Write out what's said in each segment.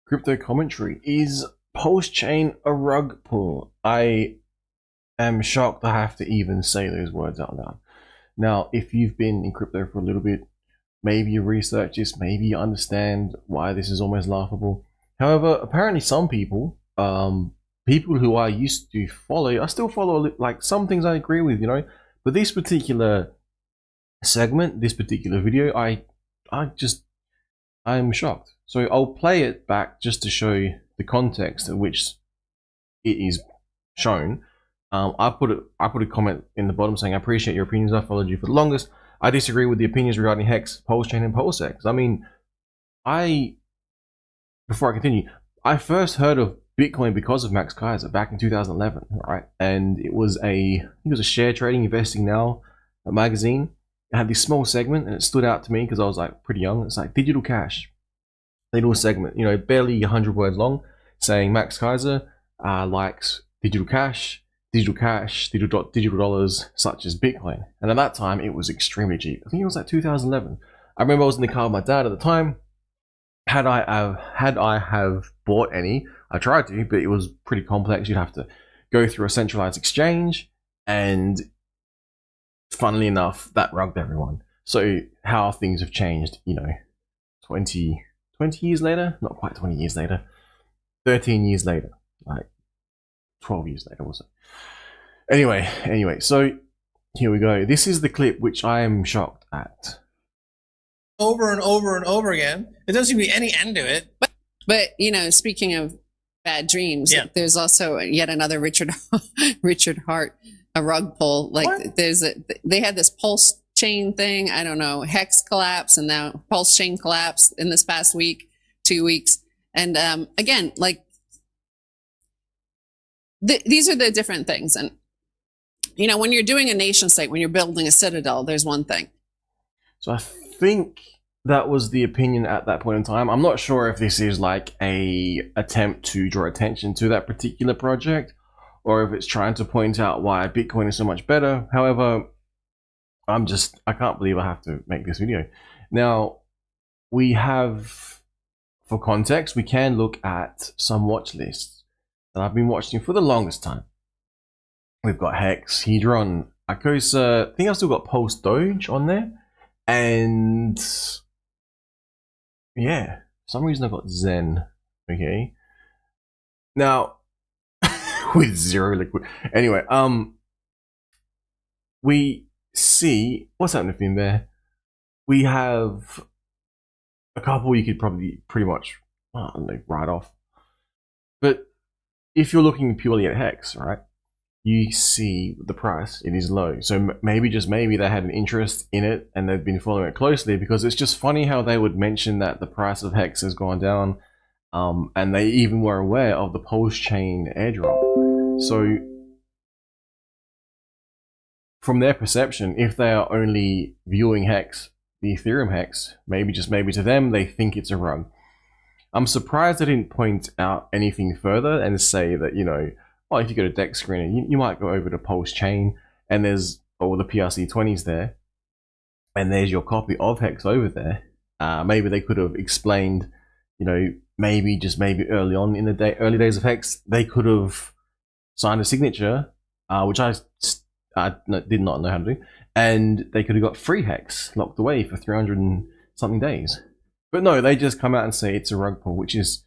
Crypto commentary. Is Pulsechain a rug pull? I am shocked I have to even say those words out loud. Now, if you've been in crypto for a little bit, maybe you research this, maybe you understand why this is almost laughable. However, apparently some people, people who I used to follow, I still follow, like some things I agree with, but this particular segment, this particular video, I'm shocked. So I'll play it back just to show you the context in which it is shown. I put a comment in the bottom saying, I appreciate your opinions. I followed you for the longest. I disagree with the opinions regarding Hex, Pulsechain, and Pulsex. I mean, before I continue, I first heard of Bitcoin because of Max Kaiser back in 2011, right? And it was a share trading investing now magazine. It had this small segment and it stood out to me because I was like pretty young. It's like digital cash, little segment, barely 100 words long, saying Max Kaiser likes digital dollars such as Bitcoin. And at that time, it was extremely cheap. I think it was like 2011. I remember I was in the car with my dad at the time. Had I have bought any, I tried to, but it was pretty complex. You'd have to go through a centralized exchange, and funnily enough, that rugged everyone. So how things have changed, 20 years later, not quite 20 years later, 13 years later, like 12 years later or so. Anyway, so here we go. This is the clip which I am shocked at. Over and over and over again. It doesn't seem to be any end to it. But speaking of bad dreams, yeah. There's also yet another Richard Hart, a rug pull. Like what? They had this pulse chain thing. I don't know, Hex collapse, and now pulse chain collapse in this past week, 2 weeks. And again, like these are the different things. And when you're doing a nation state, when you're building a citadel, there's one thing. So I think that was the opinion at that point in time. I'm not sure if this is like a attempt to draw attention to that particular project, or if it's trying to point out why Bitcoin is so much better. However, I can't believe I have to make this video. Now, we have, for context, we can look at some watch lists that I've been watching for the longest time. We've got Hex, Hedron, Akosa. I think I've still got Pulse Doge on there. And yeah, for some reason I've got Zen. Okay. Now, with zero liquid. Anyway, we see what's happening there. We have a couple you could probably pretty much write off. But if you're looking purely at Hex, right? You see the price, it is low. So maybe, just maybe, they had an interest in it and they've been following it closely, because it's just funny how they would mention that the price of Hex has gone down, and they even were aware of the Pulsechain airdrop. So from their perception, if they are only viewing Hex, the Ethereum Hex, maybe, just maybe, to them, they think it's a rug. I'm surprised they didn't point out anything further and say that, if you go to Dex Screener, you might go over to Pulsechain, and there's all the PRC20s there, and there's your copy of Hex over there. Maybe they could have explained, maybe early on in the early days of Hex, they could have signed a signature, which I did not know how to do, and they could have got free Hex locked away for 300 and something days. But no, they just come out and say it's a rug pull, which is,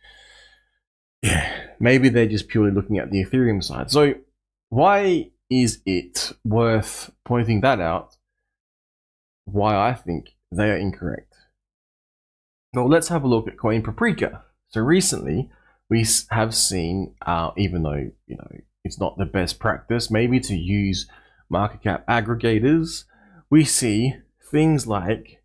maybe they're just purely looking at the Ethereum side. So why is it worth pointing that out? Why I think they are incorrect. Well, let's have a look at Coin Paprika. So recently, we have seen, even though it's not the best practice, maybe, to use market cap aggregators, we see things like,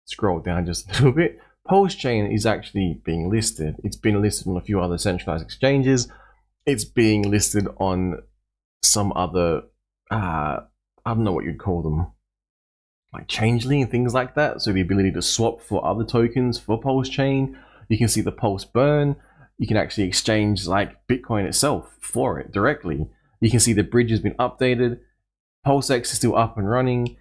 scroll down just a little bit, Pulsechain is actually being listed. It's been listed on a few other centralized exchanges. It's being listed on some other, I don't know what you'd call them, like Changelly and things like that. So the ability to swap for other tokens for Pulsechain. You can see the Pulse burn. You can actually exchange like Bitcoin itself for it directly. You can see the bridge has been updated. PulseX is still up and running.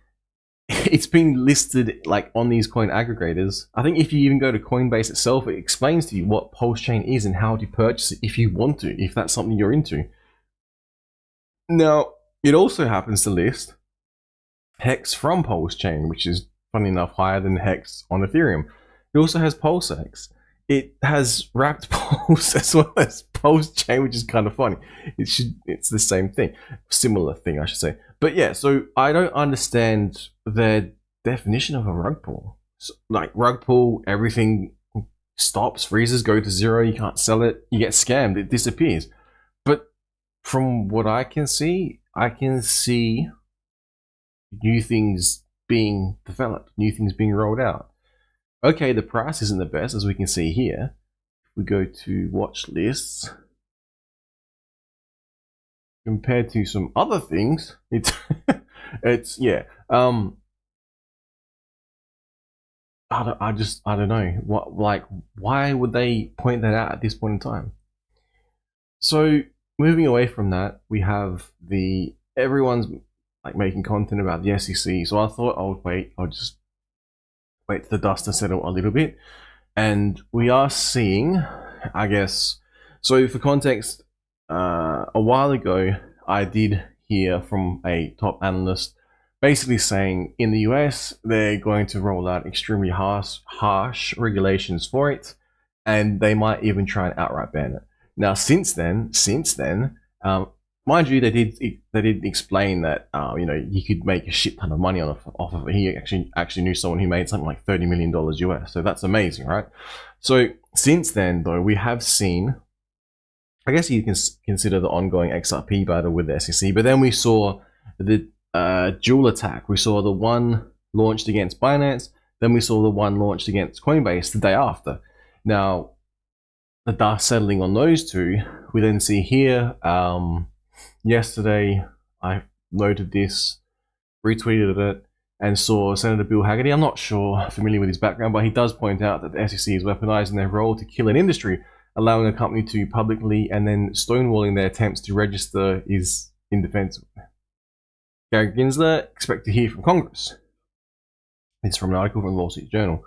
it's been listed like on these coin aggregators. I think if you even go to Coinbase itself, it explains to you what Pulsechain is and how to purchase it if you want to, if that's something you're into. Now, it also happens to list Hex from Pulsechain, which is funny enough higher than Hex on Ethereum. It also has PulseX. It has wrapped Pulse as well as Pulsechain, which is kind of funny. It's the same thing, similar thing, I should say. But yeah, so I don't understand their definition of a rug pull. So, like rug pull, everything stops, freezes, go to zero. You can't sell it. You get scammed. It disappears. But from what I can see new things being developed, new things being rolled out. Okay, the price isn't the best, as we can see here. If we go to watch lists, compared to some other things, it's yeah. I don't know why would they point that out at this point in time? So moving away from that, we have everyone's like making content about the SEC. So I thought I'll just wait for the dust to settle a little bit. And we are seeing, I guess, so for context, a while ago, I did hear from a top analyst basically saying in the US, they're going to roll out extremely harsh regulations for it, and they might even try and outright ban it. Now, since then, mind you, they did explain that you could make a shit ton of money off of it. He actually knew someone who made something like $30 million US, so that's amazing, right? So since then, though, we have seen, I guess you can consider the ongoing XRP battle with the SEC, but then we saw the dual attack. We saw the one launched against Binance, then we saw the one launched against Coinbase the day after. Now, the dust settling on those two, we then see here. Yesterday, I noted this, retweeted it, and saw Senator Bill Haggerty. I'm not familiar with his background, but he does point out that the SEC is weaponizing their role to kill an industry, allowing a company to publicly and then stonewalling their attempts to register is indefensible. Gary Gensler, expect to hear from Congress. It's from an article from the Wall Street Journal.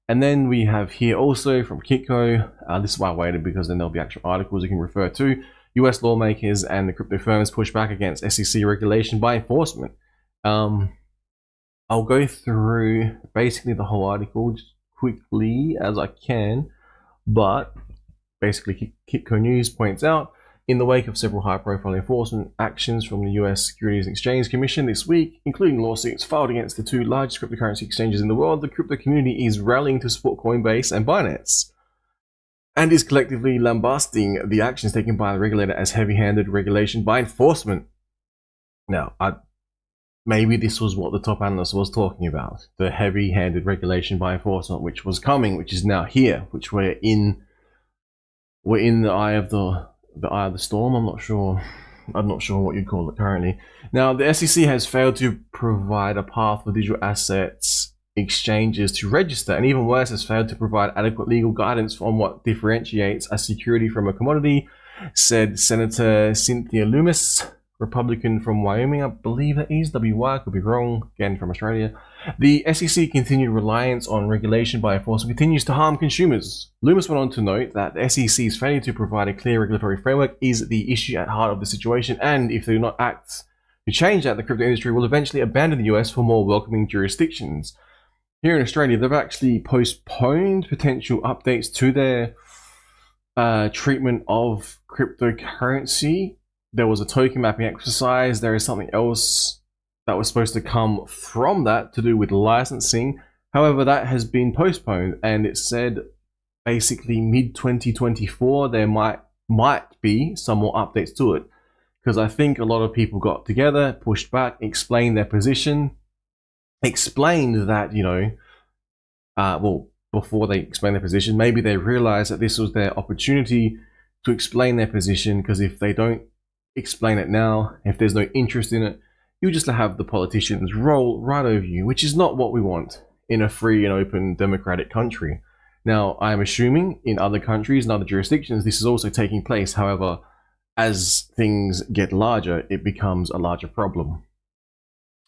And then we have here also from Kitco, this is why I waited, because then there'll be actual articles you can refer to. US lawmakers and the crypto firms push back against SEC regulation by enforcement. I'll go through basically the whole article just quickly as I can, but basically Kitco News points out, in the wake of several high-profile enforcement actions from the US Securities and Exchange Commission this week, including lawsuits filed against the two largest cryptocurrency exchanges in the world, the crypto community is rallying to support Coinbase and Binance, and is collectively lambasting the actions taken by the regulator as heavy-handed regulation by enforcement. Now, maybe this was what the top analyst was talking about, the heavy-handed regulation by enforcement, which was coming, which is now here, which we're in the eye of the storm. I'm not sure what you'd call it currently. Now, the SEC has failed to provide a path for digital assets exchanges to register, and even worse, has failed to provide adequate legal guidance on what differentiates a security from a commodity, said Senator Cynthia Loomis, Republican from Wyoming, I believe that is, WY, could be wrong, again from Australia. The SEC continued reliance on regulation by enforcement continues to harm consumers. Loomis went on to note that the SEC's failure to provide a clear regulatory framework is the issue at heart of the situation, and if they do not act to change that, the crypto industry will eventually abandon the US for more welcoming jurisdictions. Here in Australia, they've actually postponed potential updates to their treatment of cryptocurrency. There was a token mapping exercise. There is something else that was supposed to come from that to do with licensing. However, that has been postponed, and it said basically mid-2024 there might be some more updates to it. Because I think a lot of people got together, pushed back, explained their position, explained that, before they explained their position, maybe they realized that this was their opportunity to explain their position, because if they don't explain it now, if there's no interest in it, you just have the politicians roll right over you, which is not what we want in a free and open democratic country. Now, I'm assuming in other countries and other jurisdictions, this is also taking place. However, as things get larger, it becomes a larger problem.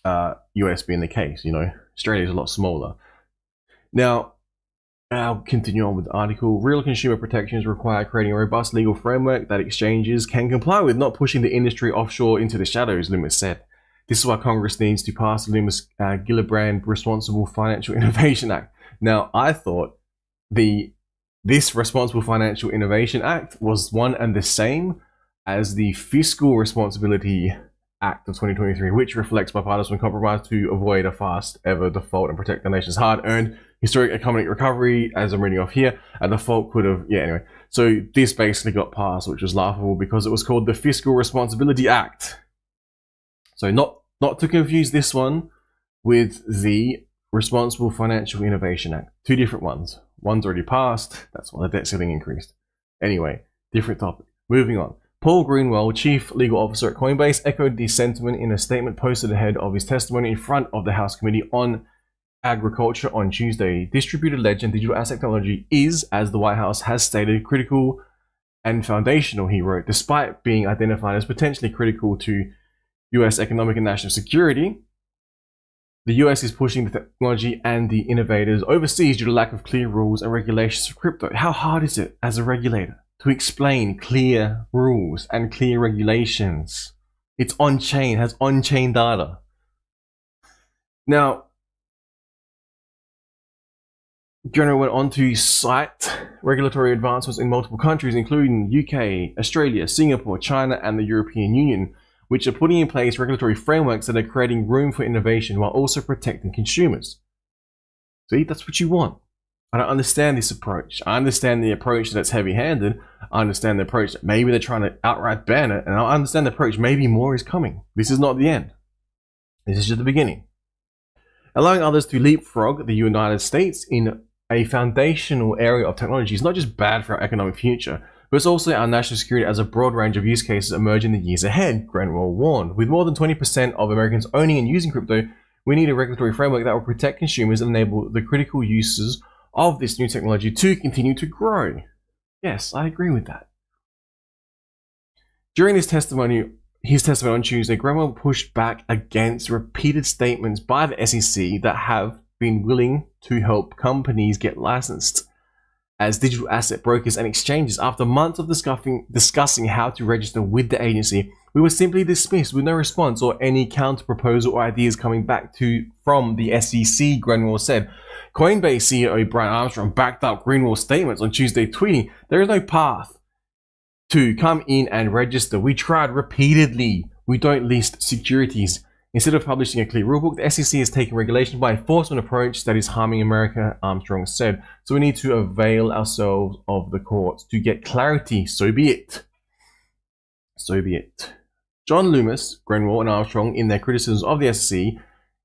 US being the case. You know, Australia is a lot smaller. Now, I'll continue on with the article. Real consumer protections require creating a robust legal framework that exchanges can comply with, not pushing the industry offshore into the shadows, Loomis said. This is why Congress needs to pass the Loomis Gillibrand Responsible Financial Innovation Act. Now, I thought this Responsible Financial Innovation Act was one and the same as the Fiscal Responsibility Act of 2023, which reflects bipartisan compromise to avoid a fast ever default and protect the nation's hard-earned historic economic recovery. As I'm reading off here, a default could have, anyway. So this basically got passed, which was laughable because it was called the Fiscal Responsibility Act. So not to confuse this one with the Responsible Financial Innovation Act. Two different ones. One's already passed. That's why the debt ceiling increased. Anyway, different topic. Moving on. Paul Greenwell, Chief Legal Officer at Coinbase, echoed the sentiment in a statement posted ahead of his testimony in front of the House Committee on Agriculture on Tuesday. Distributed ledger and digital asset technology is, as the White House has stated, critical and foundational, he wrote. Despite being identified as potentially critical to US economic and national security, the US is pushing the technology and the innovators overseas due to lack of clear rules and regulations for crypto. How hard is it as a regulator to explain clear rules and clear regulations? It's on-chain, has on-chain data. Now, General went on to cite regulatory advancements in multiple countries, including UK, Australia, Singapore, China, and the European Union, which are putting in place regulatory frameworks that are creating room for innovation while also protecting consumers. See, that's what you want. I don't understand this approach. I understand the approach that's heavy-handed. I understand the approach that maybe they're trying to outright ban it, and I understand the approach maybe more is coming. This is not the end. This is just the beginning. Allowing others to leapfrog the United States in a foundational area of technology is not just bad for our economic future, but it's also our national security as a broad range of use cases emerge in the years ahead, Greenwell warned. With more than 20% of Americans owning and using crypto, we need a regulatory framework that will protect consumers and enable the critical uses of this new technology to continue to grow. Yes, I agree with that. During his testimony on Tuesday, Greenwell pushed back against repeated statements by the SEC that have been willing to help companies get licensed as digital asset brokers and exchanges. After months of discussing how to register with the agency, we were simply dismissed with no response or any counter proposal or ideas coming back from the SEC, Greenwell said. Coinbase CEO Brian Armstrong backed up Greenwell's statements on Tuesday, tweeting, "There is no path to come in and register. We tried repeatedly. We don't list securities. Instead of publishing a clear rulebook, the SEC is taking regulation by enforcement approach that is harming America," Armstrong said. "So we need to avail ourselves of the courts to get clarity. So be it." So be it. John Loomis, Greenwell, and Armstrong, in their criticisms of the SEC,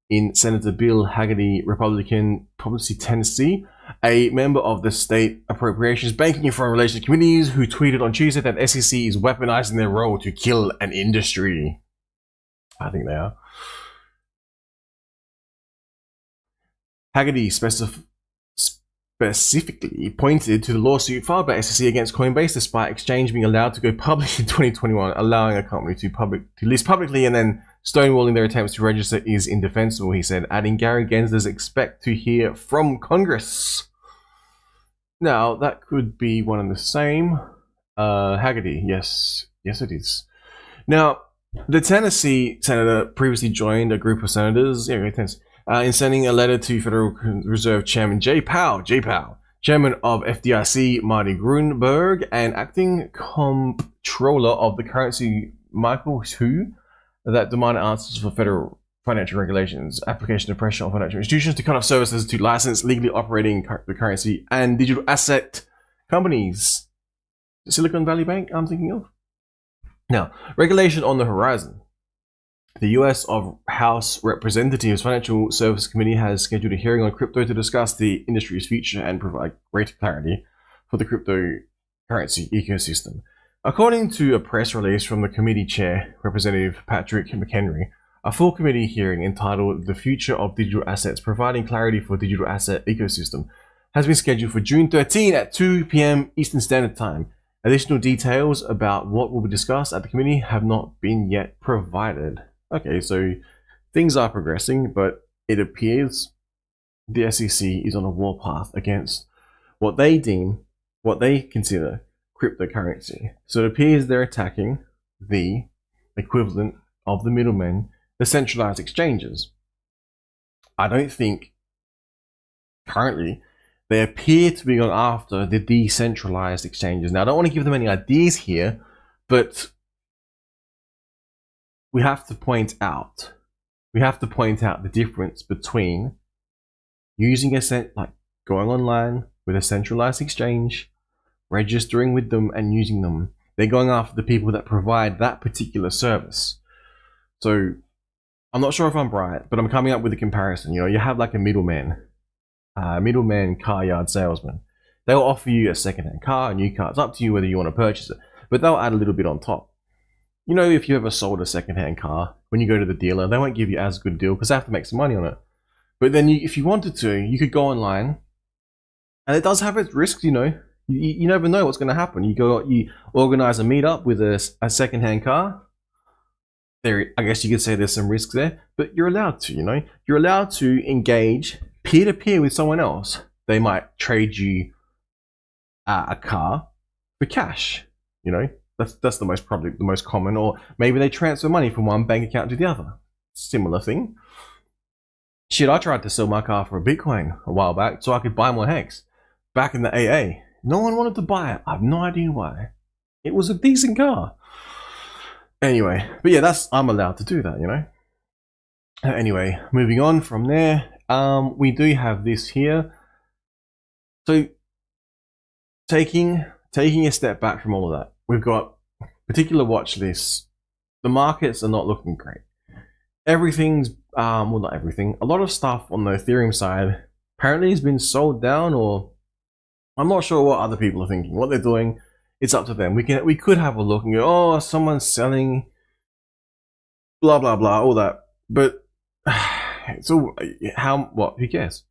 in Senator Bill Hagerty, Republican, Policy Tennessee, a member of the State Appropriations, Banking and Foreign Relations Committees, who tweeted on Tuesday that the SEC is weaponizing their role to kill an industry. I think they are. Hagerty specifically pointed to the lawsuit filed by SEC against Coinbase despite exchange being allowed to go public in 2021, allowing a company to list publicly and then stonewalling their attempts to register is indefensible, he said, adding Gary Gensler's expect to hear from Congress. Now, that could be one and the same. Hagerty, yes it is. Now, the Tennessee senator previously joined a group of senators, in sending a letter to Federal Reserve Chairman Jay Powell, Chairman of FDIC Marty Grunberg, and Acting Comptroller of the Currency Michael Hu, that demanded answers for federal financial regulations, application of pressure on financial institutions to cut off services to license legally operating the currency and digital asset companies. The Silicon Valley Bank, I'm thinking of. Now, regulation on the horizon. The US House Representatives Financial Services Committee has scheduled a hearing on crypto to discuss the industry's future and provide greater clarity for the cryptocurrency ecosystem. According to a press release from the committee chair, Representative Patrick McHenry, a full committee hearing entitled "The Future of Digital Assets: Providing Clarity for Digital Asset Ecosystem" has been scheduled for June 13 at 2 p.m. Eastern Standard Time. Additional details about what will be discussed at the committee have not been yet provided. Okay, so things are progressing, but it appears the SEC is on a warpath against what they consider cryptocurrency. So it appears they're attacking the equivalent of the middlemen, the centralized exchanges. I don't think currently they appear to be going after the decentralized exchanges. Now, I don't want to give them any ideas here, but we have to point out the difference between using going online with a centralized exchange, registering with them and using them. They're going after the people that provide that particular service. So I'm not sure if I'm right, but I'm coming up with a comparison. You know, you have like a middleman car yard salesman. They'll offer you a second-hand car, a new car. It's up to you whether you want to purchase it, but they'll add a little bit on top. You know, if you ever sold a second-hand car, when you go to the dealer, they won't give you as good a deal because they have to make some money on it. But then if you wanted to, you could go online, and it does have its risks, you know. You never know what's going to happen. You organize a meetup with a second-hand car. I guess you could say there's some risks there, but you're allowed to, you know. You're allowed to engage peer-to-peer with someone else. They might trade you a car for cash, you know. That's the most common, or maybe they transfer money from one bank account to the other. Similar thing. Shit, I tried to sell my car for a Bitcoin a while back so I could buy more Hex. Back in the AA. No one wanted to buy it. I have no idea why. It was a decent car. Anyway, but yeah, I'm allowed to do that, you know. Anyway, moving on from there, we do have this here. So, taking a step back from all of that, we've got particular watch lists. The markets are not looking great. Everything's well, not everything. A lot of stuff on the Ethereum side apparently has been sold down, or I'm not sure what other people are thinking. What they're doing, it's up to them. We could have a look and go, oh, someone's selling, blah blah blah, all that. But it's all who cares?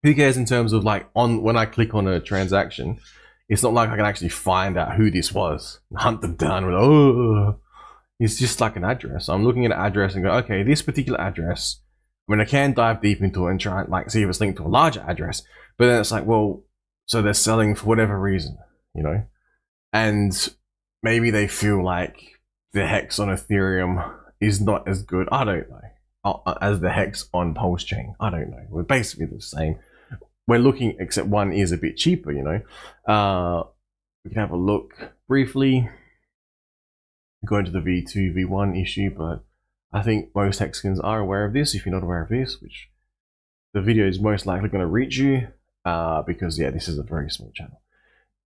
Who cares in terms of like when I click on a transaction, it's not like I can actually find out who this was, hunt them down. Oh, it's just like an address. So I'm looking at an address and go, okay, this particular address. I mean, I can dive deep into it and try and like see if it's linked to a larger address. But then it's like, well, so they're selling for whatever reason, you know, and maybe they feel like the hex on Ethereum is not as good. I don't know, as the hex on Pulsechain. I don't know. We're basically the same. We're looking, except one is a bit cheaper, you know. We can have a look briefly. Go into the V2, V1 issue, but I think most Hexicans are aware of this. If you're not aware of this, which the video is most likely going to reach you, because yeah, this is a very small channel.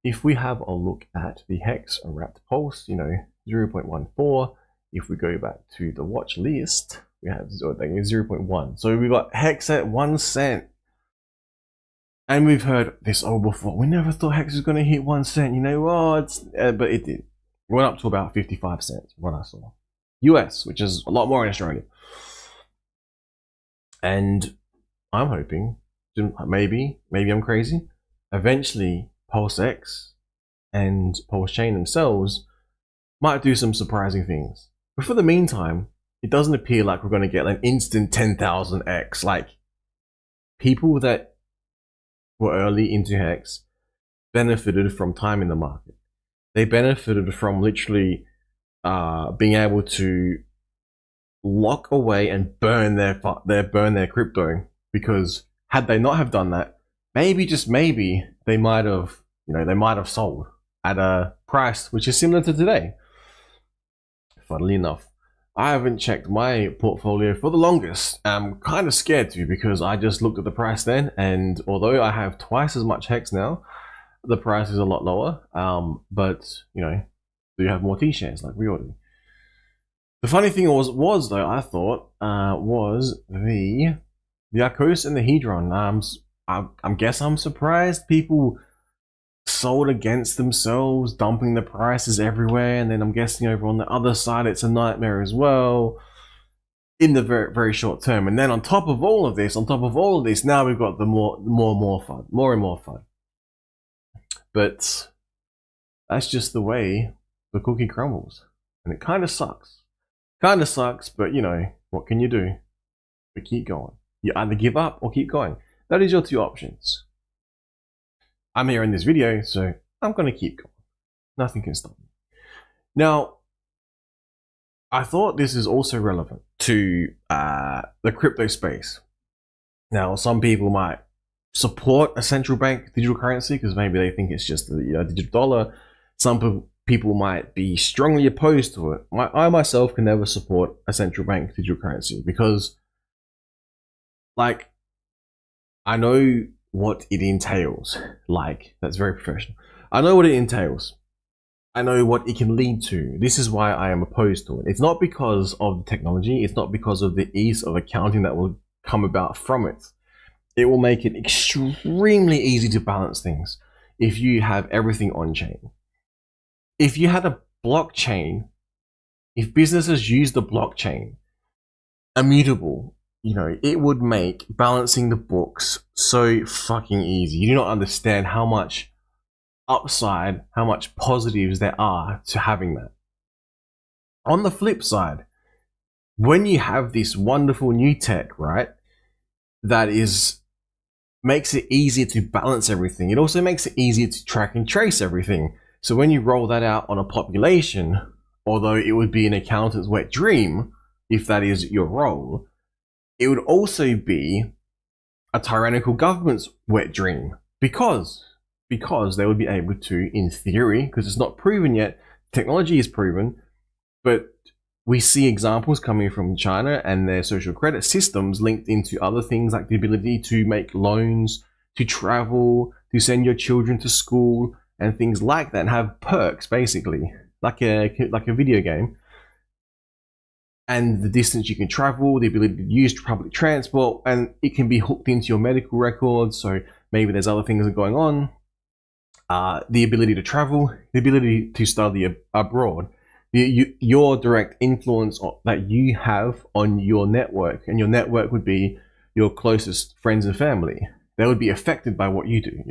If we have a look at the Hex wrapped pulse, you know, 0.14. If we go back to the watch list, we have 0.1. So we've got Hex at 1 cent. And we've heard this all before. We never thought Hex was going to hit 1 cent. You know, but it did. It went up to about 55 cents, what I saw. US, which is a lot more in Australia. And I'm hoping, maybe I'm crazy, eventually PulseX and Pulsechain themselves might do some surprising things. But for the meantime, it doesn't appear like we're going to get an instant 10,000x. Like, people that were early into Hex benefited from time in the market. They benefited from literally being able to lock away and burn their crypto, because had they not have done that, maybe, just maybe, they might have sold at a price which is similar to today. Funnily enough, I haven't checked my portfolio for the longest. I'm kind of scared to, because I just looked at the price then, and although I have twice as much Hex now, the price is a lot lower. But you know, do you have more T-shares like we all do? The funny thing was though, I thought was the Arcos and the Hedron. I guess I'm surprised people sold against themselves, dumping the prices everywhere, and then I'm guessing over on the other side it's a nightmare as well in the very, very short term. And then on top of all of this, now we've got the more and more fun. But that's just the way the cookie crumbles, and it kind of sucks. But you know, What can you do? But keep going. You either give up or keep going. That is your two options. I'm here in this video, so I'm going to keep going. Nothing can stop me. Now, I thought this is also relevant to the crypto space. Now, some people might support a central bank digital currency because maybe they think it's just a digital dollar. Some people might be strongly opposed to it. I myself can never support a central bank digital currency because, like, I know what it entails. Like, that's very professional. I know what it entails. I know what it can lead to. This is why I am opposed to it. It's not because of the technology. It's not because of the ease of accounting that will come about from it. It will make it extremely easy to balance things if you have everything on chain. If you had a blockchain, if businesses use the blockchain, immutable, it would make balancing the books so fucking easy. You do not understand how much upside, how much positives there are to having that. On the flip side, when you have this wonderful new tech, right, that makes it easier to balance everything, it also makes it easier to track and trace everything. So when you roll that out on a population, although it would be an accountant's wet dream, if that is your role, it would also be a tyrannical government's wet dream because they would be able to, in theory, because it's not proven yet, technology is proven, but we see examples coming from China and their social credit systems linked into other things like the ability to make loans, to travel, to send your children to school, and things like that, and have perks, basically, like a video game. And the distance you can travel, the ability to use public transport, and it can be hooked into your medical records, so maybe there's other things that are going on. The ability to travel, the ability to study abroad, your direct influence that you have on your network, and your network would be your closest friends and family. They would be affected by what you do,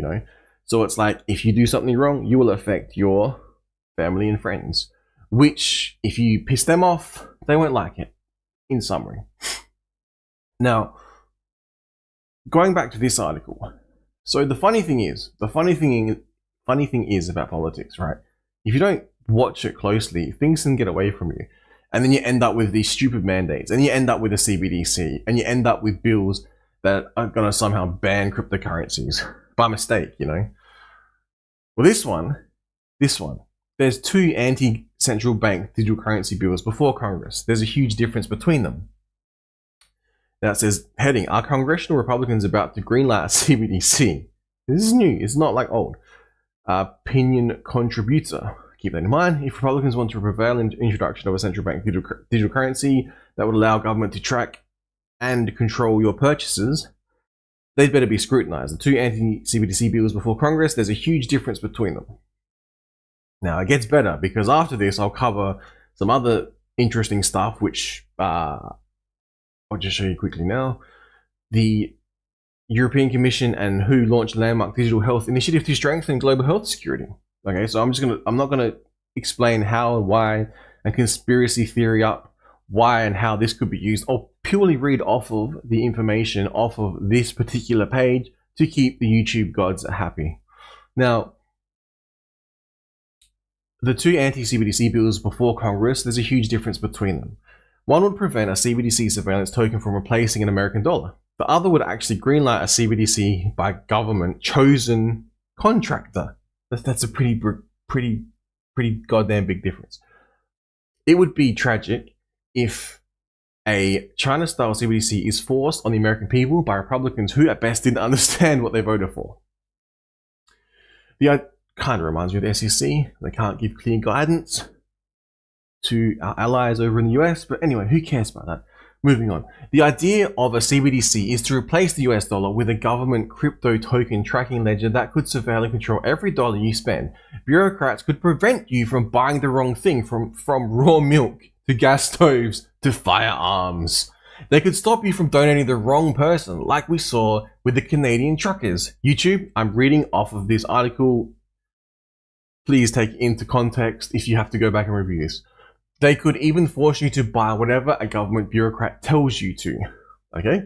So it's like, if you do something wrong, you will affect your family and friends, which, if you piss them off, they won't like it, in summary. Now, going back to this article. So the funny thing is about politics, right? If you don't watch it closely, things can get away from you. And then you end up with these stupid mandates, and you end up with a CBDC, and you end up with bills that are going to somehow ban cryptocurrencies by mistake, Well, this one, there's two anti-central bank digital currency bills before Congress. There's a huge difference between them. Now it says, heading, are congressional Republicans about to greenlight CBDC? This is new, it's not like old. Opinion contributor. Keep that in mind. If Republicans want to prevail in the introduction of a central bank digital currency that would allow government to track and control your purchases, they'd better be scrutinized. The two anti-CBDC bills before Congress, there's a huge difference between them. Now, it gets better because after this, I'll cover some other interesting stuff, which I'll just show you quickly now. The European Commission and WHO launched landmark digital health initiative to strengthen global health security. Okay, so I'm not gonna explain how and why and conspiracy theory up why and how this could be used. I'll purely read off of the information off of this particular page to keep the YouTube gods happy. Now, the two anti-CBDC bills before Congress, there's a huge difference between them. One would prevent a CBDC surveillance token from replacing an American dollar. The other would actually greenlight a CBDC by government chosen contractor. That's a pretty goddamn big difference. It would be tragic if a China-style CBDC is forced on the American people by Republicans who at best didn't understand what they voted for. The kind of reminds me of the SEC. They can't give clear guidance to our allies over in the US, but anyway, who cares about that? Moving on. The idea of a CBDC is to replace the US dollar with a government crypto token tracking ledger that could surveil and control every dollar you spend. Bureaucrats could prevent you from buying the wrong thing, from raw milk to gas stoves to firearms. They could stop you from donating the wrong person, like we saw with the Canadian truckers. YouTube, I'm reading off of this article. Please take it into context if you have to go back and review this. They could even force you to buy whatever a government bureaucrat tells you to. Okay?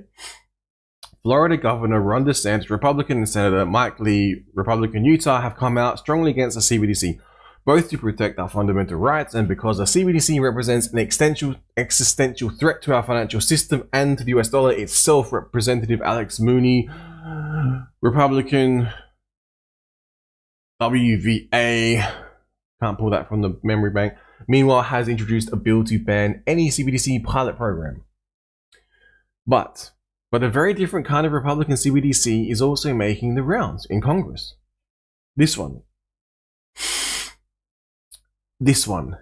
Florida Governor Ron DeSantis, Republican, and Senator Mike Lee, Republican Utah, have come out strongly against the CBDC, both to protect our fundamental rights and because the CBDC represents an existential threat to our financial system and to the US dollar itself. Representative Alex Mooney, Republican, WVA, can't pull that from the memory bank, meanwhile has introduced a bill to ban any CBDC pilot program. But a very different kind of Republican CBDC is also making the rounds in Congress. This one bizarrely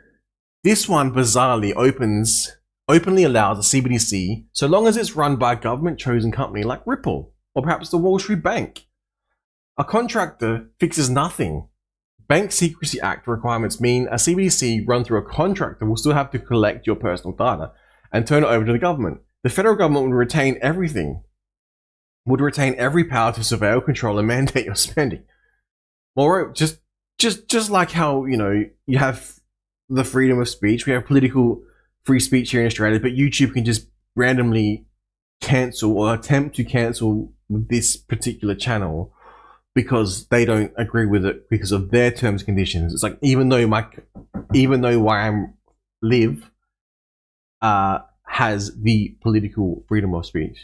openly allows a CBDC so long as it's run by a government-chosen company like Ripple or perhaps the Wall Street Bank. A contractor fixes nothing. Bank Secrecy Act requirements mean a CBDC run through a contractor will still have to collect your personal data and turn it over to the government. The federal government would retain everything, would retain every power to surveil, control, and mandate your spending. Moreover, just like how, you know, you have the freedom of speech, we have political free speech here in Australia, but YouTube can just randomly cancel or attempt to cancel this particular channel because they don't agree with it because of their terms and conditions. It's like even though where I live has the political freedom of speech.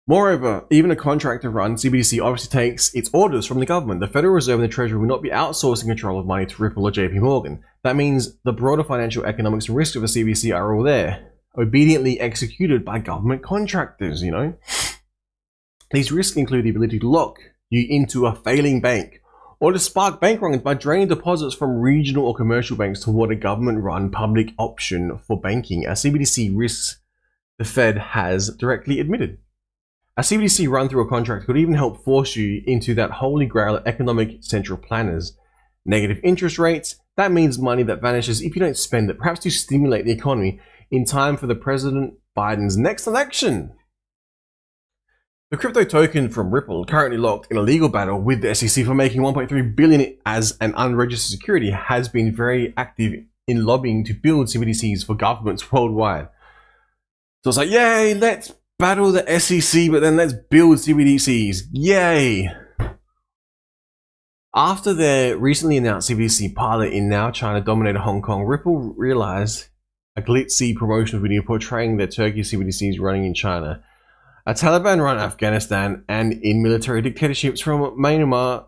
Moreover, even a contractor-run CBDC obviously takes its orders from the government. The Federal Reserve and the Treasury will not be outsourcing control of money to Ripple or JP Morgan. That means the broader financial economics and risks of a CBDC are all there, obediently executed by government contractors, you know. These risks include the ability to lock you into a failing bank or to spark bank runs by draining deposits from regional or commercial banks toward a government-run public option for banking. A CBDC risks the Fed has directly admitted. A CBDC run through a contract could even help force you into that holy grail of economic central planners. Negative interest rates, that means money that vanishes if you don't spend it, perhaps to stimulate the economy in time for the President Biden's next election. The crypto token from Ripple, currently locked in a legal battle with the SEC for making $1.3 billion as an unregistered security, has been very active in lobbying to build CBDCs for governments worldwide. So it's like, yay, let's battle the SEC, but then let's build CBDCs. Yay! After their recently announced CBDC pilot in now China-dominated Hong Kong, Ripple realized a glitzy promotional video portraying their Turkish CBDCs running in China, a Taliban-run Afghanistan, and in military dictatorships from Myanmar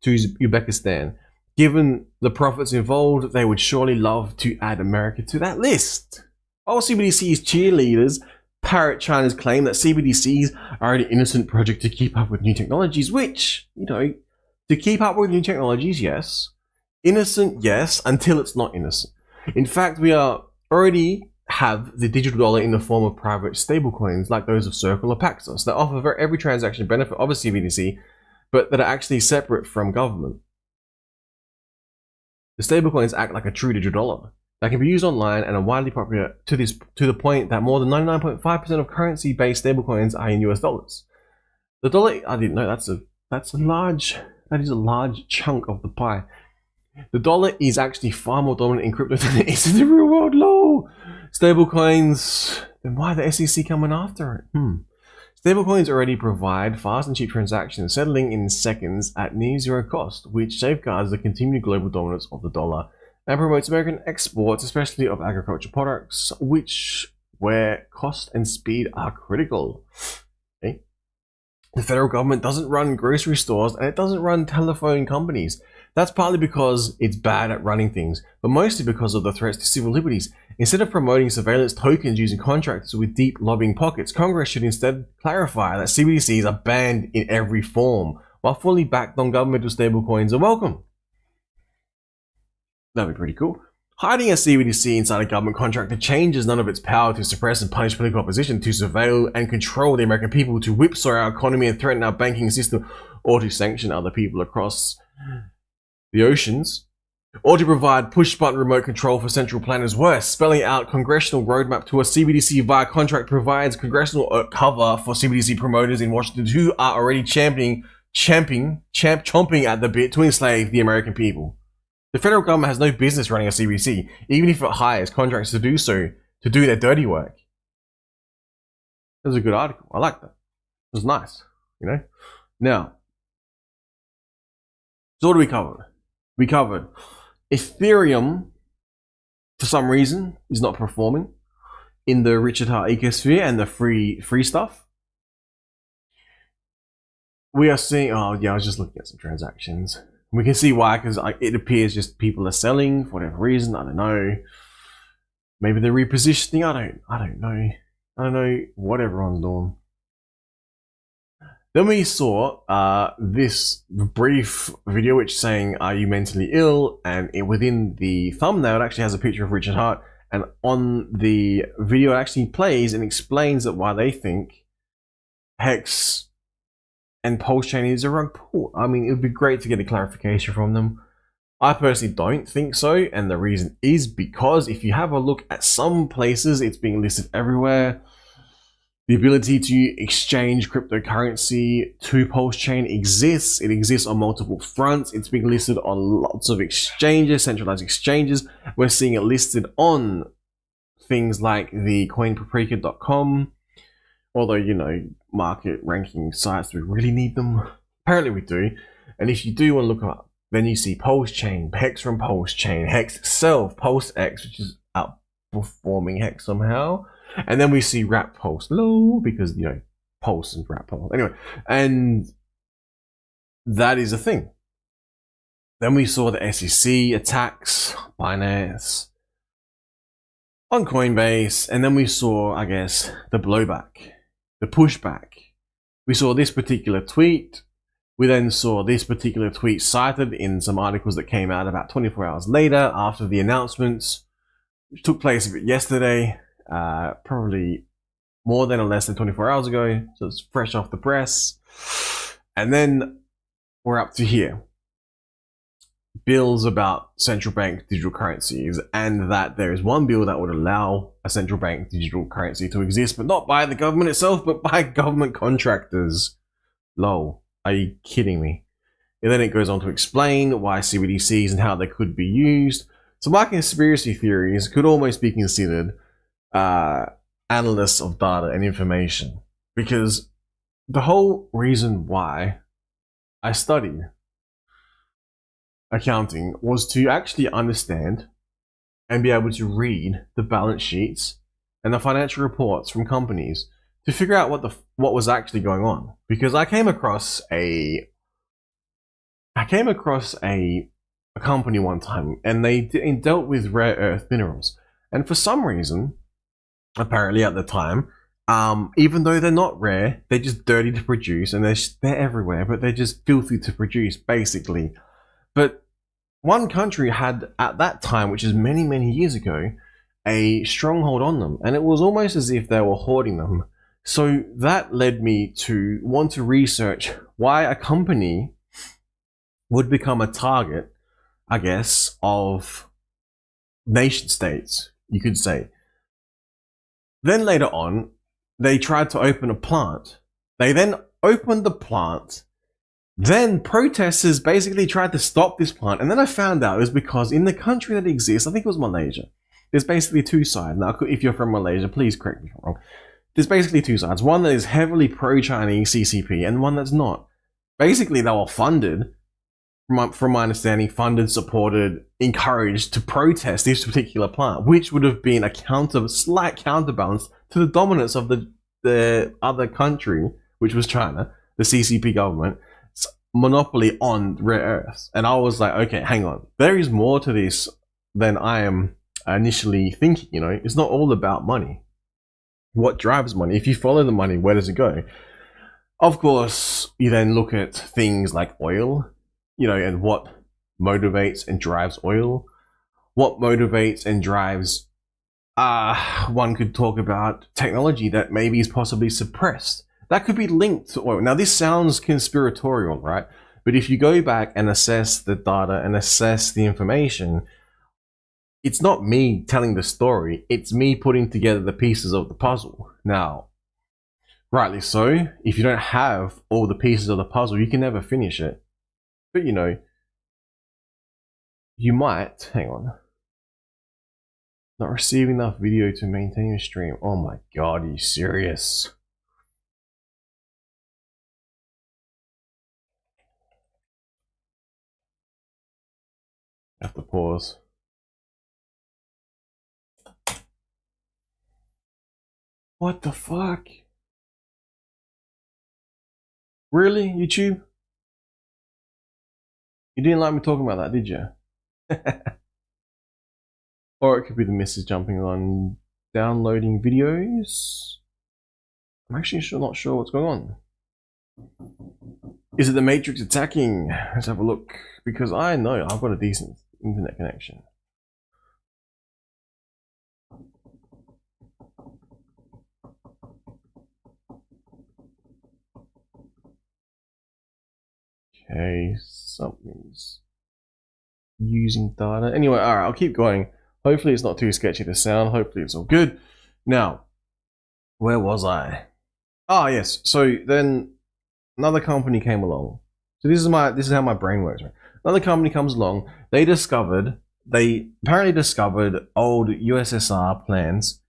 to Uzbekistan. Given the profits involved, they would surely love to add America to that list. All CBDC's cheerleaders parrot China's claim that CBDCs are an innocent project to keep up with new technologies, which, you know, to keep up with new technologies, yes. Innocent, yes, until it's not innocent. In fact, we are already have the digital dollar in the form of private stablecoins like those of Circle or Paxos that offer for every transaction benefit of a CBDC, but that are actually separate from government. The stablecoins act like a true digital dollar that can be used online and are widely popular to the point that more than 99.5% of currency-based stablecoins are in US dollars. The dollar, I didn't know, that is a large chunk of the pie. The dollar is actually far more dominant in crypto than it is in the real world. Lol. Stablecoins, then why the SEC coming after it? Stablecoins already provide fast and cheap transactions, settling in seconds at near zero cost, which safeguards the continued global dominance of the dollar and promotes American exports, especially of agricultural products, where cost and speed are critical. Okay. The federal government doesn't run grocery stores and it doesn't run telephone companies. That's partly because it's bad at running things, but mostly because of the threats to civil liberties. Instead of promoting surveillance tokens using contractors with deep lobbying pockets, Congress should instead clarify that CBDCs are banned in every form, while fully backed non-governmental stablecoins are welcome. That'd be pretty cool. Hiding a CBDC inside a government contractor changes none of its power to suppress and punish political opposition, to surveil and control the American people, to whipsaw our economy and threaten our banking system, or to sanction other people across the oceans, or to provide push-button remote control for central planners. Worse, spelling out congressional roadmap to a CBDC via contract provides congressional cover for CBDC promoters in Washington who are already chomping at the bit to enslave the American people. The federal government has no business running a CBDC, even if it hires contractors to do so, to do their dirty work. That was a good article. I like that. It was nice, you know? Now, so what do we cover? We covered Ethereum, for some reason, is not performing in the Richard Heart ecosphere and the free stuff. We are seeing, oh yeah, I was just looking at some transactions. We can see why, because it appears just people are selling for whatever reason. I don't know. Maybe they're repositioning. I don't know. I don't know what everyone's doing. Then we saw this brief video which is saying, are you mentally ill? And within the thumbnail, it actually has a picture of Richard Heart. And on the video, it actually plays and explains that why they think Hex and Pulsechain is a rug pull. I mean, it would be great to get a clarification from them. I personally don't think so. And the reason is because if you have a look at some places, it's being listed everywhere. The ability to exchange cryptocurrency to Pulsechain exists. It exists on multiple fronts. It's being listed on lots of exchanges, centralized exchanges. We're seeing it listed on things like the coinpaprika.com. Although, you know, market ranking sites, do we really need them? Apparently we do. And if you do want to look up, then you see Pulsechain, Hex from Pulsechain, Hex itself, PulseX, which is outperforming Hex somehow. And then we see Wrap Pulse low because, you know, Pulse and Wrap Pulse. Anyway, and that is a thing. Then we saw the SEC attacks, Binance, on Coinbase. And then we saw, I guess, the blowback, the pushback. We saw this particular tweet. We then saw this particular tweet cited in some articles that came out about 24 hours later after the announcements, which took place yesterday. Probably more than or less than 24 hours ago, so it's fresh off the press. And then we're up to here. Bills about central bank digital currencies, and that there is one bill that would allow a central bank digital currency to exist, but not by the government itself, but by government contractors. Lol, are you kidding me? And then it goes on to explain why CBDCs and how they could be used. So my conspiracy theories could almost be considered analysts of data and information, because the whole reason why I studied accounting was to actually understand and be able to read the balance sheets and the financial reports from companies to figure out what was actually going on. Because I came across a company one time, and they dealt with rare earth minerals, and for some reason, apparently at the time, even though they're not rare, they're just dirty to produce, and they're everywhere, but they're just filthy to produce, basically. But one country had, at that time, which is many, many years ago, a stronghold on them, and it was almost as if they were hoarding them. So that led me to want to research why a company would become a target, I guess, of nation states, you could say. Then later on, they tried to open a plant. They then opened the plant. Then protesters basically tried to stop this plant. And then I found out it was because in the country that exists, I think it was Malaysia, there's basically two sides. Now, if you're from Malaysia, please correct me if I'm wrong. There's basically two sides. One that is heavily pro-Chinese CCP and one that's not. Basically, they were funded, from my understanding, funded, supported, encouraged to protest this particular plant, which would have been a slight counterbalance to the dominance of the other country, which was China, the CCP government, monopoly on rare earths. And I was like, okay, hang on. There is more to this than I am initially thinking, you know. It's not all about money. What drives money? If you follow the money, where does it go? Of course, you then look at things like oil, you know, and what motivates and drives oil. What motivates and drives, one could talk about technology that maybe is possibly suppressed. That could be linked to oil. Now, this sounds conspiratorial, right? But if you go back and assess the data and assess the information, it's not me telling the story. It's me putting together the pieces of the puzzle. Now, rightly so, if you don't have all the pieces of the puzzle, you can never finish it. But, you know, you might, hang on. Not receiving enough video to maintain your stream. Oh my god, are you serious? I have to pause. What the fuck? Really, YouTube? You didn't like me talking about that, did you? Or it could be the missus jumping on downloading videos. I'm actually not sure what's going on. Is it the Matrix attacking? Let's have a look. Because I know I've got a decent internet connection. Okay, something's using data. Anyway, alright, I'll keep going. Hopefully it's not too sketchy to sound. Hopefully it's all good. Now, where was I? Ah, yes. So then another company came along. So this is how my brain works, right? Another company comes along. They apparently discovered old USSR plans,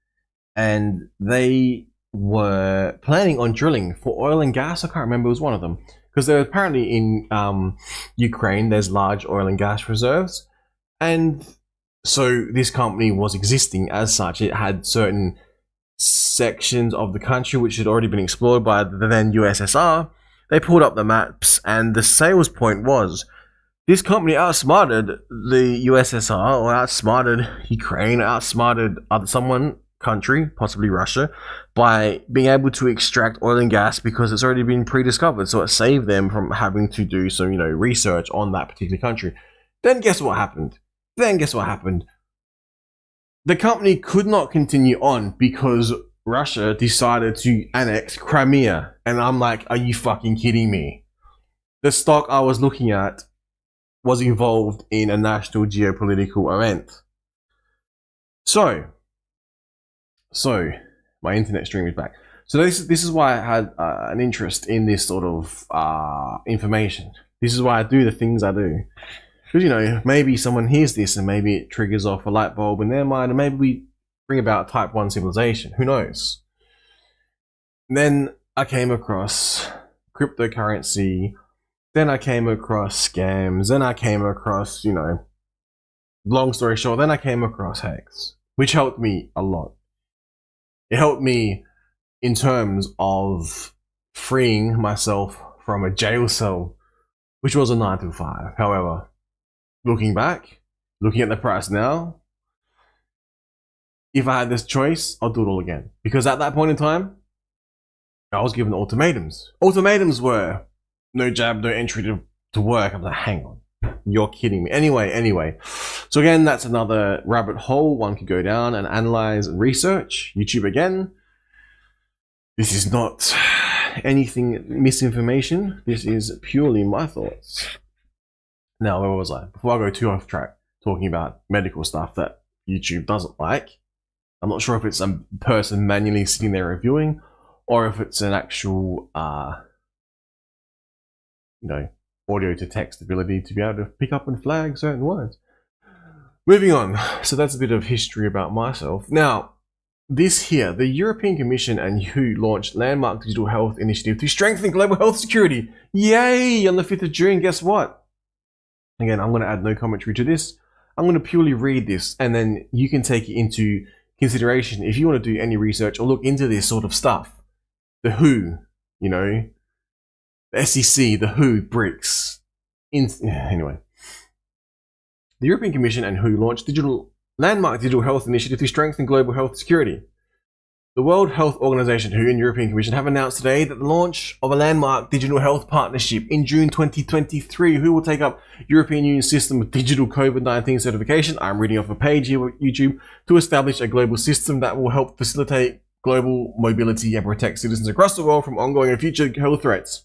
and they were planning on drilling for oil and gas. I can't remember, it was one of them. Because they're apparently in Ukraine, there's large oil and gas reserves. And so this company was existing as such. It had certain sections of the country which had already been explored by the then USSR. They pulled up the maps, and the sales point was this company outsmarted the USSR, or outsmarted Ukraine, outsmarted someone, country, possibly Russia, by being able to extract oil and gas because it's already been pre-discovered. So it saved them from having to do some, research on that particular country. Then guess what happened? The company could not continue on because Russia decided to annex Crimea. And I'm like, are you fucking kidding me? The stock I was looking at was involved in a national geopolitical event. So my internet stream is back. So this is why I had an interest in this sort of information. This is why I do the things I do. Because, maybe someone hears this and maybe it triggers off a light bulb in their mind, and maybe we bring about type 1 civilization. Who knows? And then I came across cryptocurrency. Then I came across scams. Then I came across, long story short, then I came across hacks, which helped me a lot. It helped me in terms of freeing myself from a jail cell, which was a 9 to 5. However, looking back, looking at the price now, if I had this choice, I'll do it all again. Because at that point in time, I was given ultimatums. Ultimatums were no jab, no entry to work. I'm like, hang on. You're kidding me. Anyway. So again, that's another rabbit hole one could go down and analyze and research. YouTube again. This is not anything misinformation. This is purely my thoughts. Now, where was I? Before I go too off track, talking about medical stuff that YouTube doesn't like. I'm not sure if it's a person manually sitting there reviewing, or if it's an actual, audio to text ability to be able to pick up and flag certain words. Moving on. So that's a bit of history about myself. Now, this here, the European Commission and WHO launched landmark digital health initiative to strengthen global health security. Yay! On the 5th of June, guess what? Again, I'm going to add no commentary to this. I'm going to purely read this, and then you can take it into consideration if you want to do any research or look into this sort of stuff. The WHO, the SEC, the WHO, BRICS. Anyway. The European Commission and WHO launched landmark digital health initiative to strengthen global health security. The World Health Organization, WHO, and European Commission have announced today that the launch of a landmark digital health partnership in June 2023. WHO will take up European Union system of digital COVID-19 certification. I'm reading off a page here with YouTube to establish a global system that will help facilitate global mobility and protect citizens across the world from ongoing and future health threats,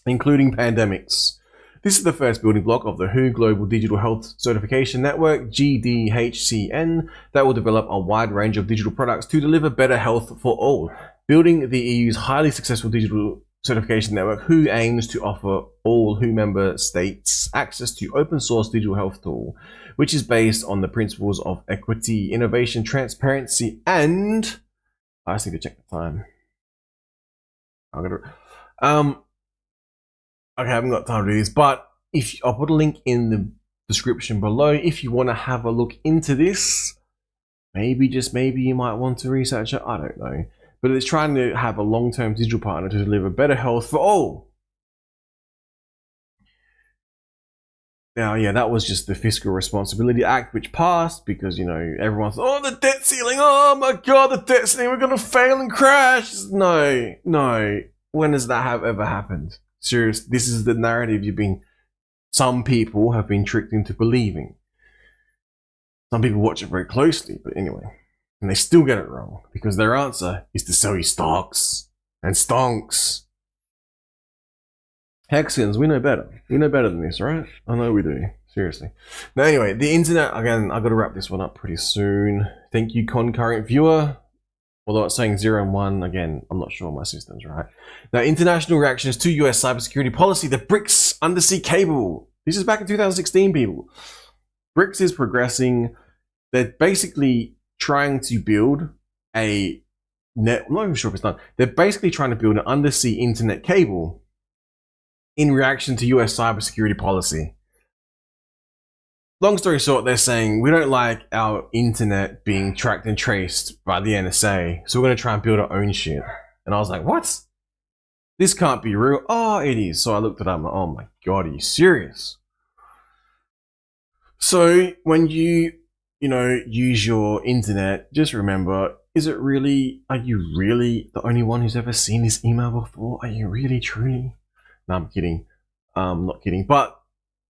including pandemics. This is the first building block of the WHO Global Digital Health Certification Network, GDHCN, that will develop a wide range of digital products to deliver better health for all. Building the EU's highly successful digital certification network WHO aims to offer all WHO member states access to open source digital health tool, which is based on the principles of equity, innovation, transparency, and I just need to check the time. Okay, I haven't got time to do this, but I'll put a link in the description below if you want to have a look into this. Maybe, just maybe, you might want to research it. I don't know. But it's trying to have a long-term digital partner to deliver better health for all. Now, yeah, that was just the Fiscal Responsibility Act, which passed because, you know, everyone's, oh, the debt ceiling, oh my God, the debt ceiling, we're going to fail and crash. No. When has that ever happened? Serious, this is the narrative some people have been tricked into believing. Some people watch it very closely, but anyway. And they still get it wrong because their answer is to sell you stocks and stonks. Hexans, we know better. We know better than this, right? I know we do. Seriously. Now, anyway, the internet, again, I've got to wrap this one up pretty soon. Thank you, concurrent viewer. Although it's saying 0 and 1, again, I'm not sure my system's right. Now, international reactions to US cybersecurity policy, the BRICS undersea cable. This is back in 2016, people. BRICS is progressing. They're basically trying to build a net. I'm not even sure if it's done. They're basically trying to build an undersea internet cable in reaction to US cybersecurity policy. Long story short, they're saying we don't like our internet being tracked and traced by the NSA, so we're going to try and build our own shit. And I was like, what? This can't be real. Oh, it is. So I looked it up. I'm like, oh my God, are you serious? So when you use your internet, just remember, are you really the only one who's ever seen this email before? Are you really, truly? No, I'm kidding. Not kidding. But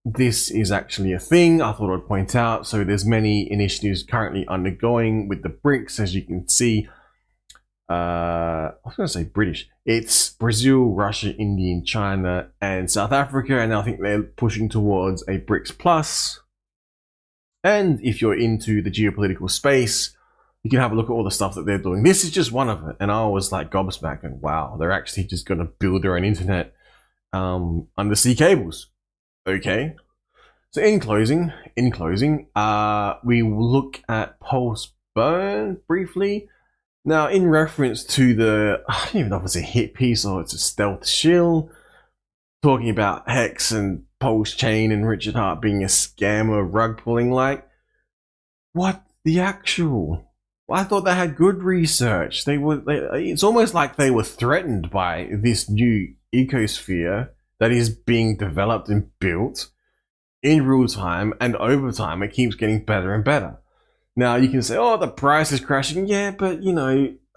this is actually a thing I thought I'd point out. So there's many initiatives currently undergoing with the BRICS, as you can see. I was going to say British. It's Brazil, Russia, India, China, and South Africa. And I think they're pushing towards a BRICS Plus. And if you're into the geopolitical space, you can have a look at all the stuff that they're doing. This is just one of it. And I was like gobsmacked and wow, they're actually just going to build their own internet undersea cables. Okay. So in closing, we will look at Pulse Burn briefly. Now, in reference to I don't even know if it's a hit piece or it's a stealth shill, talking about Hex and Pulsechain and Richard Hart being a scammer, rug pulling, like, what the actual? I thought they had good research. It's almost like they were threatened by this new ecosphere that is being developed and built in real time, and over time it keeps getting better and better. Now you can say, oh, the price is crashing. Yeah, but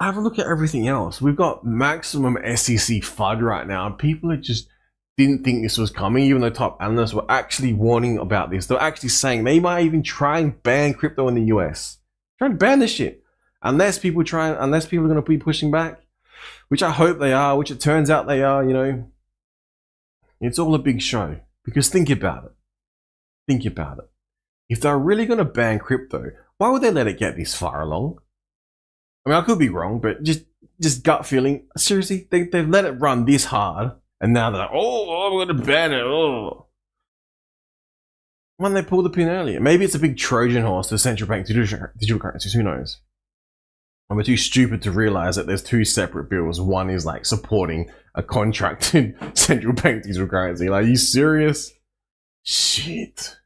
have a look at everything else. We've got maximum SEC FUD right now, and people just didn't think this was coming, even though top analysts were actually warning about this. They're actually saying they might even try and ban crypto in the US. Try and ban this shit. Unless people are going to be pushing back, which I hope they are, which it turns out they are, It's all a big show. Because think about it. If they're really going to ban crypto, why would they let it get this far along? I mean, I could be wrong, but just gut feeling. Seriously, they've let it run this hard, and now they're like, oh, we're going to ban it. Oh. Why didn't they pull the pin earlier? Maybe it's a big Trojan horse to central bank digital currencies. Who knows? And we're too stupid to realize that there's two separate bills. One is like supporting a contracted central bank digital currency. Like, are you serious? Shit.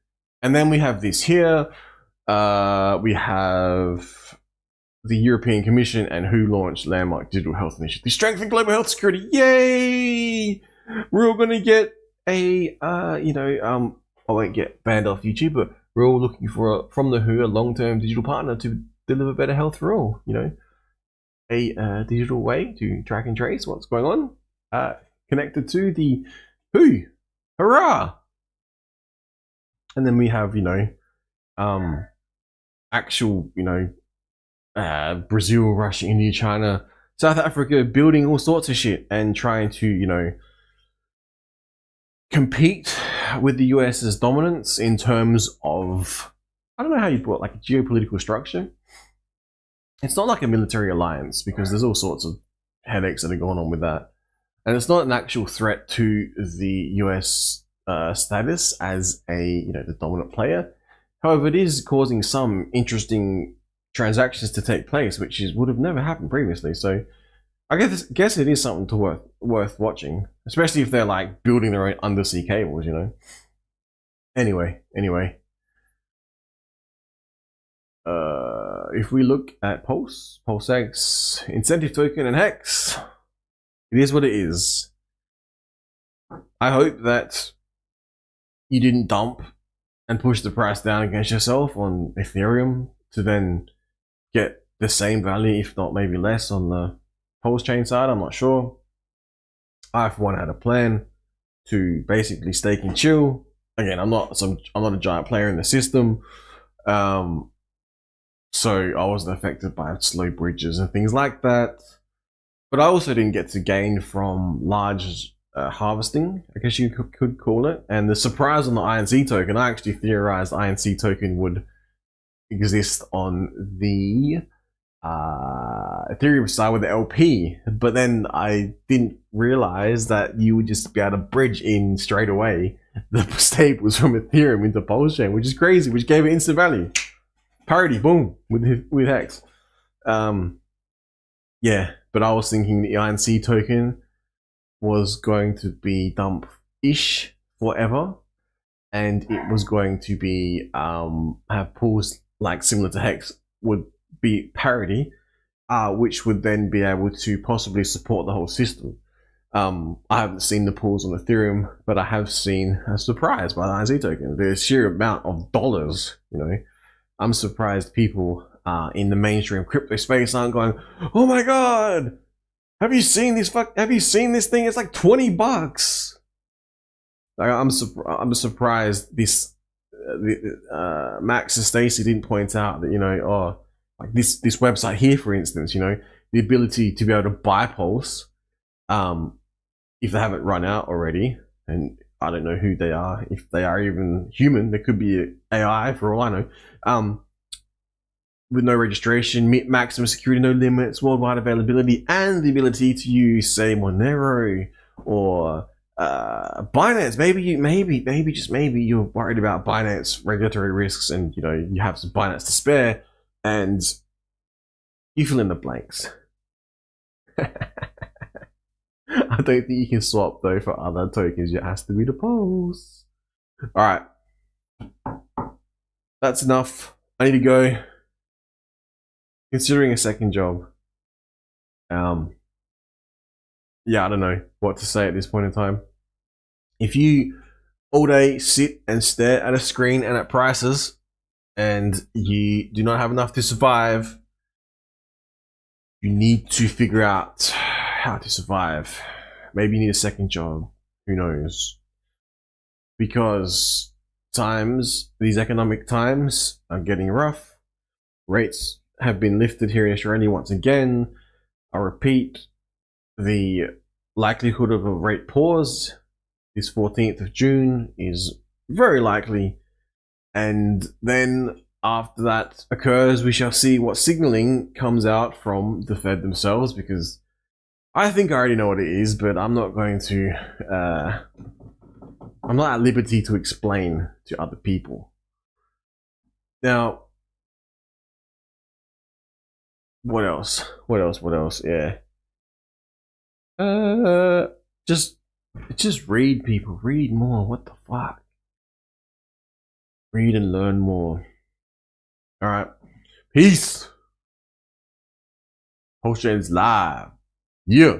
And then we have this here. We have the European Commission and WHO launched landmark digital health initiative to strengthen global health security. Yay! We're all going to get I won't get banned off YouTube, but we're all looking for from the WHO a long-term digital partner to deliver better health for all. A digital way to track and trace what's going on, connected to the WHO. Hurrah! And then we have actual Brazil, Russia, India, China, South Africa building all sorts of shit and trying to compete with the US's dominance in terms of, I don't know how you put it, like a geopolitical structure. It's not like a military alliance because there's all sorts of headaches that are going on with that. and it's not an actual threat to the US status as the dominant player. However, it is causing some interesting transactions to take place, which would have never happened previously. So I guess it is something to worth watching, especially if they're like building their own undersea cables, Anyway, if we look at PulseX, incentive token, and Hex, it is what it is. I hope that you didn't dump and push the price down against yourself on Ethereum to then get the same value, if not maybe less, on the Pulsechain side. I'm not sure. I, for one, had a plan to basically stake and chill. Again, I'm not a giant player in the system, so I wasn't affected by slow bridges and things like that. But I also didn't get to gain from large harvesting, I guess you could call it. And the surprise on the INC token, I actually theorized INC token would exist on the Ethereum side with the LP, but then I didn't realize that you would just be able to bridge in straight away the staples from Ethereum into Pulsechain, which is crazy, which gave it instant value. Parity, boom, with Hex. Yeah, but I was thinking the INC token was going to be dump-ish forever, and it was going to be have pools like similar to Hex would be parity, which would then be able to possibly support the whole system. I haven't seen the pools on Ethereum, but I have seen a surprise by the INC token. The sheer amount of dollars, I'm surprised people in the mainstream crypto space aren't going, "Oh my god, have you seen this thing? It's like $20." Like, I'm surprised this Max and Stacy didn't point out that like this website here, for instance, the ability to be able to buy Pulse, if they haven't run out already, and I don't know who they are, if they are even human, they could be AI for all I know, with no registration, maximum security, no limits, worldwide availability, and the ability to use, say, Monero or Binance. Maybe you're worried about Binance regulatory risks, and you have some Binance to spare, and you fill in the blanks. I don't think you can swap though for other tokens. It has to be the Pulse. All right, that's enough. I need to go. Considering a second job, yeah, I don't know what to say at this point in time. If you all day sit and stare at a screen and at prices, and you do not have enough to survive, you need to figure out how to survive. Maybe you need a second job. Who knows? Because these economic times are getting rough. Rates have been lifted here in Australia once again. I repeat, the likelihood of a rate pause this 14th of June is very likely, and then after that occurs, we shall see what signaling comes out from the Fed themselves, because I think I already know what it is, but I'm not going to I'm not at liberty to explain to other people. Now, what else? Yeah. Just read, people. Read more. What the fuck? Read and learn more. All right. Peace. Pulsechain's live. Yeah.